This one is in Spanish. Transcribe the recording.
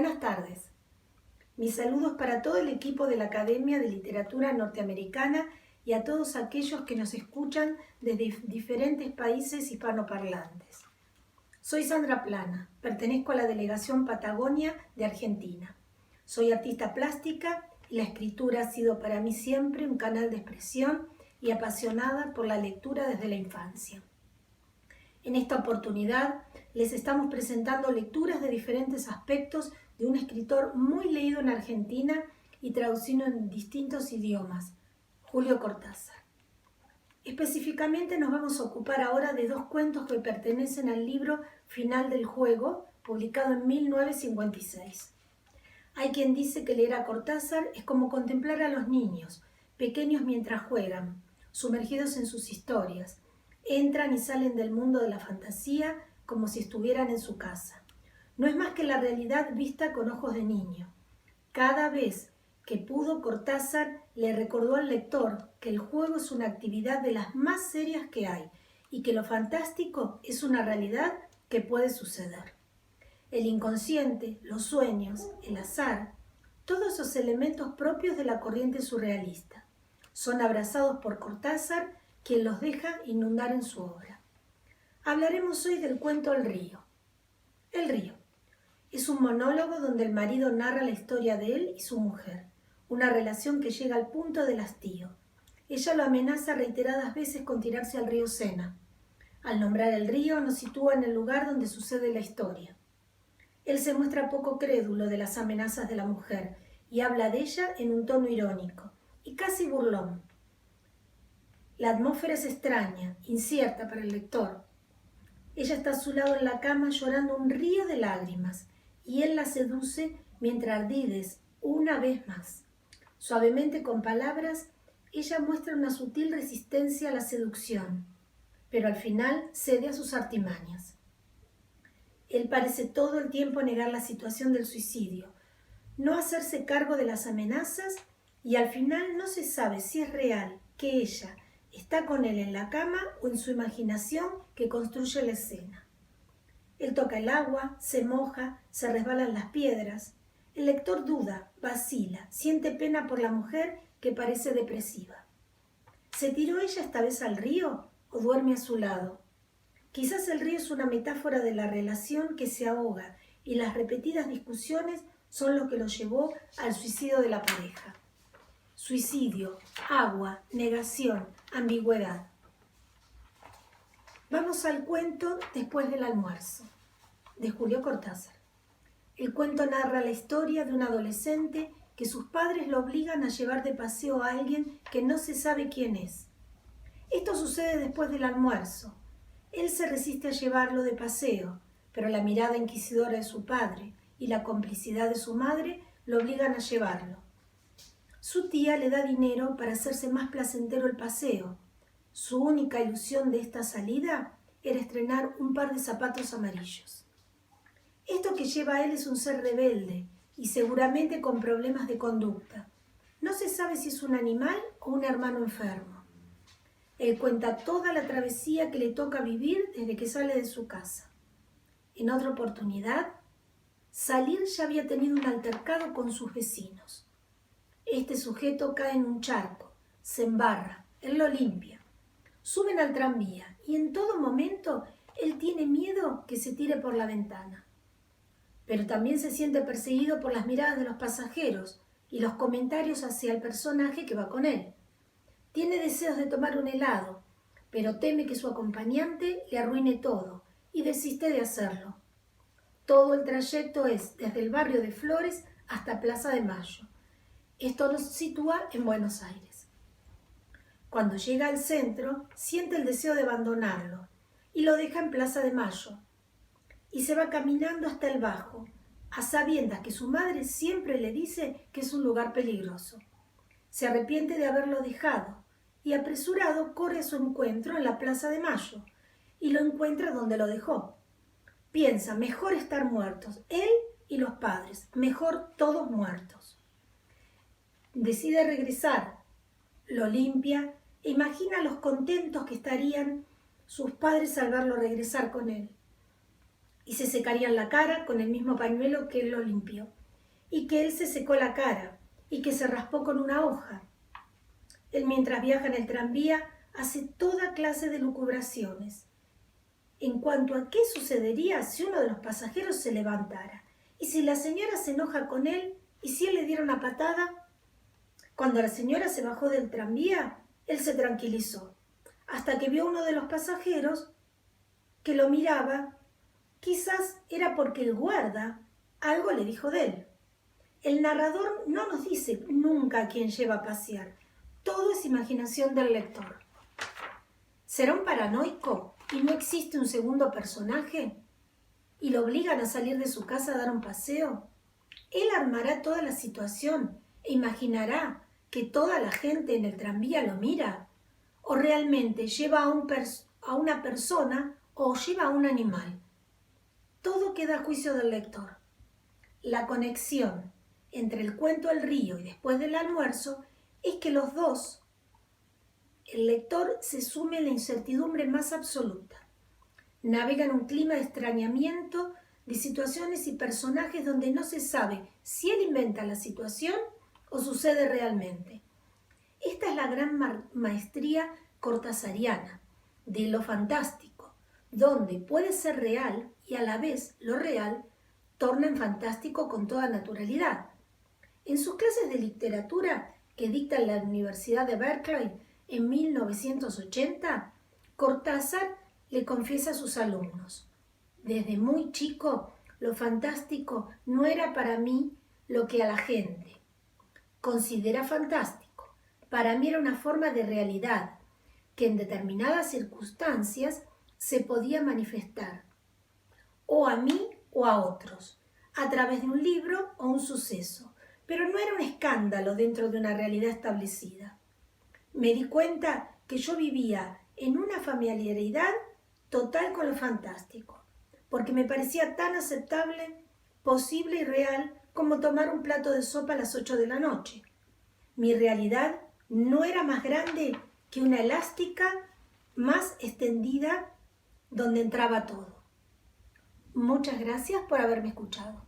Buenas tardes. Mis saludos para todo el equipo de la Academia de Literatura Norteamericana y a todos aquellos que nos escuchan desde diferentes países hispanoparlantes. Soy Sandra Plana, pertenezco a la Delegación Patagonia de Argentina. Soy artista plástica y la escritura ha sido para mí siempre un canal de expresión y apasionada por la lectura desde la infancia. En esta oportunidad les estamos presentando lecturas de diferentes aspectos de un escritor muy leído en Argentina y traducido en distintos idiomas, Julio Cortázar. Específicamente nos vamos a ocupar ahora de dos cuentos que pertenecen al libro Final del Juego, publicado en 1956. Hay quien dice que leer a Cortázar es como contemplar a los niños, pequeños mientras juegan, sumergidos en sus historias. Entran y salen del mundo de la fantasía como si estuvieran en su casa. No es más que la realidad vista con ojos de niño. Cada vez que pudo, Cortázar le recordó al lector que el juego es una actividad de las más serias que hay y que lo fantástico es una realidad que puede suceder. El inconsciente, los sueños, el azar, todos esos elementos propios de la corriente surrealista, son abrazados por Cortázar, quien los deja inundar en su obra. Hablaremos hoy del cuento El río. El río es un monólogo donde el marido narra la historia de él y su mujer, una relación que llega al punto del hastío. Ella lo amenaza reiteradas veces con tirarse al río Sena. Al nombrar el río nos sitúa en el lugar donde sucede la historia. Él se muestra poco crédulo de las amenazas de la mujer y habla de ella en un tono irónico y casi burlón. La atmósfera es extraña, incierta para el lector. Ella está a su lado en la cama llorando un río de lágrimas y él la seduce mientras ardides una vez más. Suavemente con palabras, ella muestra una sutil resistencia a la seducción, pero al final cede a sus artimañas. Él parece todo el tiempo negar la situación del suicidio, no hacerse cargo de las amenazas y al final no se sabe si es real que ella está con él en la cama o en su imaginación que construye la escena. Él toca el agua, se moja, se resbalan las piedras. El lector duda, vacila, siente pena por la mujer que parece depresiva. ¿Se tiró ella esta vez al río o duerme a su lado? Quizás el río es una metáfora de la relación que se ahoga y las repetidas discusiones son lo que lo llevó al suicidio de la pareja. Suicidio, agua, negación, ambigüedad. Vamos al cuento Después del almuerzo, de Julio Cortázar. El cuento narra la historia de un adolescente que sus padres lo obligan a llevar de paseo a alguien que no se sabe quién es. Esto sucede después del almuerzo. Él se resiste a llevarlo de paseo, pero la mirada inquisidora de su padre y la complicidad de su madre lo obligan a llevarlo. Su tía le da dinero para hacerse más placentero el paseo. Su única ilusión de esta salida era estrenar un par de zapatos amarillos. Esto que lleva a él es un ser rebelde y seguramente con problemas de conducta. No se sabe si es un animal o un hermano enfermo. Él cuenta toda la travesía que le toca vivir desde que sale de su casa. En otra oportunidad, salir ya había tenido un altercado con sus vecinos. Este sujeto cae en un charco, se embarra, él lo limpia. Suben al tranvía y en todo momento él tiene miedo que se tire por la ventana. Pero también se siente perseguido por las miradas de los pasajeros y los comentarios hacia el personaje que va con él. Tiene deseos de tomar un helado, pero teme que su acompañante le arruine todo y desiste de hacerlo. Todo el trayecto es desde el barrio de Flores hasta Plaza de Mayo. Esto nos sitúa en Buenos Aires. Cuando llega al centro, siente el deseo de abandonarlo y lo deja en Plaza de Mayo. Y se va caminando hasta el Bajo, a sabiendas que su madre siempre le dice que es un lugar peligroso. Se arrepiente de haberlo dejado y apresurado corre a su encuentro en la Plaza de Mayo y lo encuentra donde lo dejó. Piensa, mejor estar muertos, él y los padres, mejor todos muertos. Decide regresar, lo limpia e imagina los contentos que estarían sus padres al verlo regresar con él. y se secarían la cara con el mismo pañuelo que él lo limpió, y que él se secó la cara y que se raspó con una hoja. Él, mientras viaja en el tranvía, hace toda clase de lucubraciones en cuanto a qué sucedería si uno de los pasajeros se levantara, y si la señora se enoja con él, y si él le diera una patada. Cuando la señora se bajó del tranvía, él se tranquilizó, hasta que vio a uno de los pasajeros que lo miraba. Quizás era porque el guarda algo le dijo de él. El narrador no nos dice nunca a quién lleva a pasear. Todo es imaginación del lector. ¿Será un paranoico y no existe un segundo personaje? ¿Y lo obligan a salir de su casa a dar un paseo? Él armará toda la situación e imaginará que toda la gente en el tranvía lo mira. ¿O realmente lleva a una persona o lleva a un animal? Todo queda a juicio del lector. La conexión entre el cuento El río y Después del almuerzo es que los dos, el lector se sume en la incertidumbre más absoluta. Navega en un clima de extrañamiento, de situaciones y personajes donde no se sabe si él inventa la situación o sucede realmente. Esta es la gran maestría cortasariana de lo fantástico, donde puede ser real y a la vez lo real torna en fantástico con toda naturalidad. En sus clases de literatura que dicta en la Universidad de Berkeley en 1980, Cortázar le confiesa a sus alumnos: desde muy chico, lo fantástico no era para mí lo que a la gente considera fantástico. Para mí era una forma de realidad que en determinadas circunstancias se podía manifestar, o a mí o a otros, a través de un libro o un suceso, pero no era un escándalo dentro de una realidad establecida. Me di cuenta que yo vivía en una familiaridad total con lo fantástico, porque me parecía tan aceptable, posible y real como tomar un plato de sopa a las 8 de la noche. Mi realidad no era más grande que una elástica más extendida donde entraba todo. Muchas gracias por haberme escuchado.